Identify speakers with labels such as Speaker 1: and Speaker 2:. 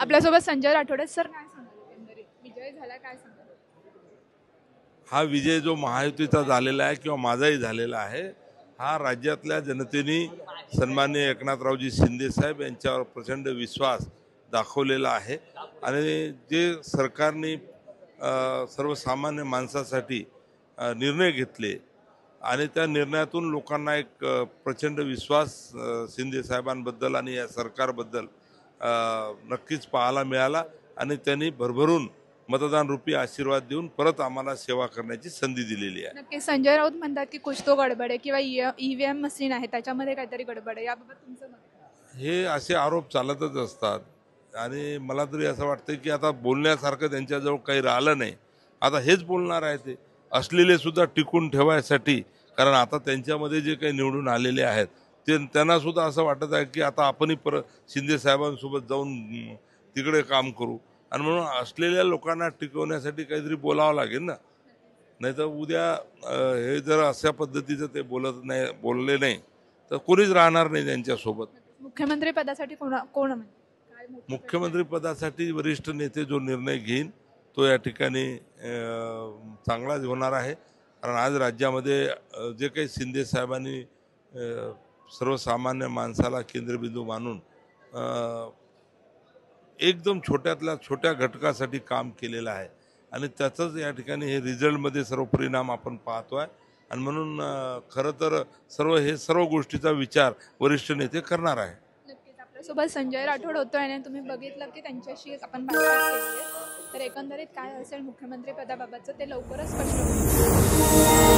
Speaker 1: आपल्यासोबत संजय राठोड आहेत. सर, काय सांगाल एकंदरीत विजय झाला, काय सांगाल?
Speaker 2: हा विजय जो महायुतीचा झालेला आहे किंवा माझाही झालेला आहे, हा राज्यातल्या जनतेने सन्माननीय एकनाथरावजी शिंदे साहेब यांच्यावर प्रचंड विश्वास दाखवलेला आहे आणि जे सरकारने सर्वसामान्य माणसासाठी निर्णय घेतले आणि त्या निर्णयातून लोकांना एक प्रचंड विश्वास शिंदे साहेबांबद्दल आणि या सरकारबद्दल नक्कीच पाहायला मिळाला आणि त्यांनी भरभरून मतदान रूपी आशीर्वाद देऊन परत आम्हाला सेवा करण्याची संधी दिलेली आहे.
Speaker 1: नक्की संजय राऊत म्हणतात की कुछ तो गडबड आहे किंवा ईव्हीएम मशीन आहे त्याच्यामध्ये काहीतरी गडबड आहे, याबाबत तुमचं मत काय?
Speaker 2: हे असे आरोप चालतच असतात आणि मला तरी असं वाटतं की आता बोलण्यासारखं त्यांच्याजवळ काही राहिलं नाही. आता हेच बोलणार आहे ते असलेले सुद्धा टिकून ठेवायसाठी, कारण आता त्यांच्यामध्ये जे काही निवडून आलेले आहेत ते त्यांना सुद्धा असं वाटत आहे की आता आपणही परत शिंदे साहेबांसोबत जाऊन तिकडे काम करू आणि म्हणून असलेल्या लोकांना टिकवण्यासाठी काहीतरी बोलावं लागेल ना. नाही तर उद्या हे जर अशा पद्धतीचं ते बोलले नाही तर कोणीच राहणार नाही त्यांच्यासोबत.
Speaker 1: मुख्यमंत्री पदासाठी कोण
Speaker 2: मुख्यमंत्री पदासाठी वरिष्ठ नेते जो निर्णय घेईन तो या ठिकाणी चांगलाच होणार आहे. कारण आज राज्यामध्ये जे काही शिंदे साहेबांनी सर्वसामान्य माणसाला केंद्रबिंदू मानून एकदम छोट्यातल्या छोट्या घटकासाठी काम केलेलं आहे आणि त्याचंच या ठिकाणी हे रिझल्टमध्ये सर्व परिणाम आपण पाहतो आहे आणि म्हणून खरं तर सर्व गोष्टीचा विचार वरिष्ठ नेते करणार आहे.
Speaker 1: नक्कीच आपल्यासोबत संजय राठोड होतो आणि तुम्ही बघितलं की त्यांच्याशी आपण बातचीत केली आहे. तर एकंदरीत काय असेल मुख्यमंत्री पदाबाबतचं ते लवकरच स्पष्ट होईल.